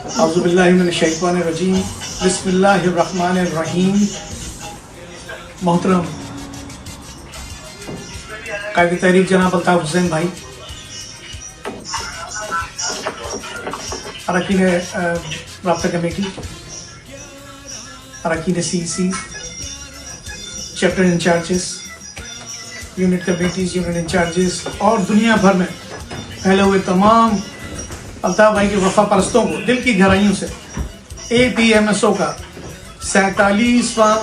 اعوذ باللہ من الشیطان الرجیم بسم اللہ الرحمن الرحیم. محترم قائد تحریک جناب الطاف حسین بھائی، اراکین رابطہ کمیٹی، اراکین CEC، chapter in-charges, unit committees, unit in-charges اور دنیا بھر میں پھیلے ہوئے تمام الطاف بھائی کے وفا پرستوں کو دل کی گہرائیوں سے APMSO کا 47واں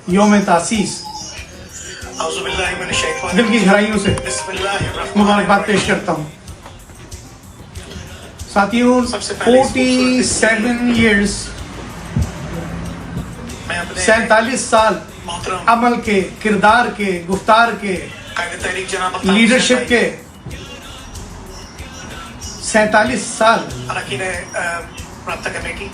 یوم تاسیس دل کی گہرائیوں سے مبارکباد پیش کرتا ہوں. ساتھیوں، 47 ایئرز، 47 سال عمل کے، کردار کے، گفتار کے، لیڈرشپ کے، 47 سال اراکین رابطہ کمیٹی،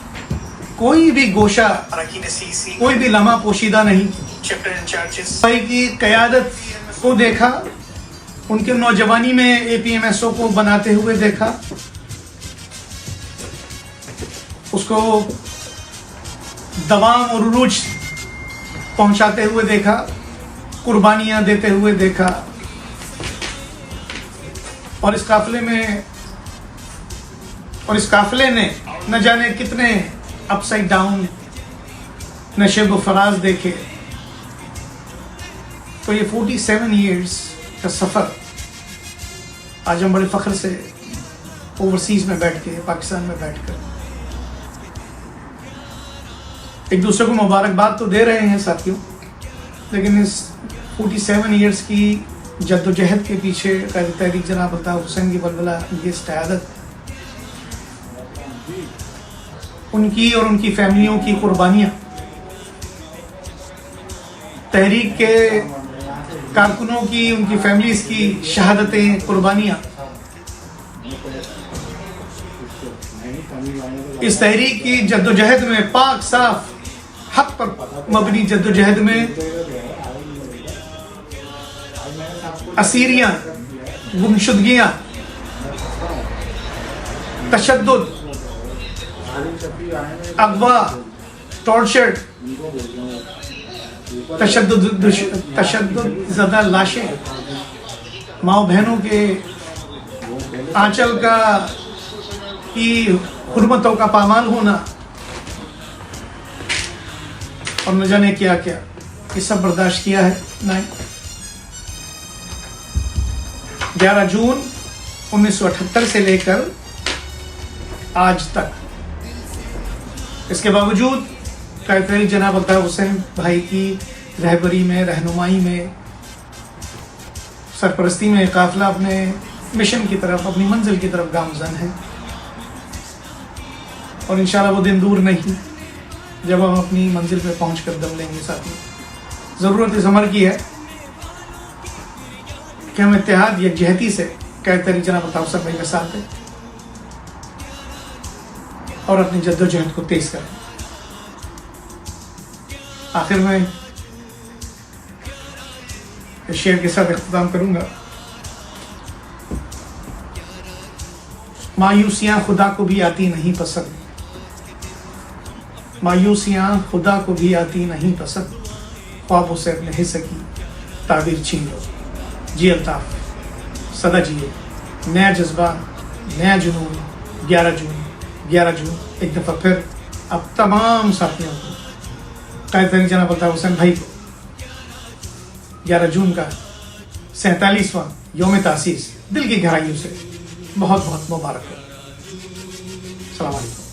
کوئی بھی گوشہ، اراکین CEC، کوئی بھی لمحہ پوشیدہ نہیں. چیپٹر انچارجز بھائی کی قیادت کو دیکھا، ان کے نوجوانی میں APMSO کو بناتے ہوئے دیکھا، اس کو دوام اور عروج پہنچاتے ہوئے دیکھا، قربانیاں دیتے ہوئے دیکھا، اور اس قافلے نے نہ جانے کتنے اپ سائڈ ڈاؤن نشیب و فراز دیکھے. تو یہ 47 ایئرز کا سفر آج ہم بڑے فخر سے اوورسیز میں بیٹھ کے، پاکستان میں بیٹھ کر ایک دوسرے کو مبارکباد تو دے رہے ہیں ساتھیوں، لیکن اس 47 ایئرز کی جد و جہد کے پیچھے قائد تحریک جناب الطاف حسین کی بلبلہ، ان کی استعادت، ان کی اور ان کی فیملیوں کی قربانیاں، تحریک کے کارکنوں کی، ان کی فیملیز کی شہادتیں، قربانیاں، اس تحریک کی جد و جہد میں، پاک صاف حق پر مبنی جد و جہد میں اسیریاں، گمشدگیاں، تشدد، اغوا، ٹارچر، تشدد زدہ لاشیں، ماؤں بہنوں کے آنچل کی حرمتوں کا پامال ہونا، اور نہ جانے کیا کیا، یہ سب برداشت کیا ہے. 11 جون 1978 سے لے کر آج تک، اس کے باوجود قائد تحریک جناب الطاف حسین بھائی کی رہبری میں، رہنمائی میں، سرپرستی میں قافلہ اپنے مشن کی طرف، اپنی منزل کی طرف گامزن ہے. اور انشاءاللہ وہ دن دور نہیں جب ہم اپنی منزل پہ پہنچ کر دم لیں گے. ساتھی، ضرورت اس امر کی ہے کہ ہم اتحاد، یکجہتی سے قائد تحریک جناب الطاف حسین بھائی کے ساتھ ہیں اور اپنی جد و جہد کو تیز کریں. آخر میں اس شعر کے ساتھ اختتام کروں گا. مایوسیاں خدا کو بھی آتی نہیں پسند، مایوسیاں خدا کو بھی آتی نہیں پسند، خوابوں سے اپنے حصے کی تعبیر چھین لو. جی الطاف، سدا جیے، نیا جذبہ، نیا جنون. 11 جون ایک دفعہ پھر اب تمام ساتھیوں کو، قائد تحریک جناب الطاف حسین بھائی کو 11 جون کا 47واں یوم تاسیس دل کی گہرائیوں سے بہت بہت مبارک ہو. السلام علیکم.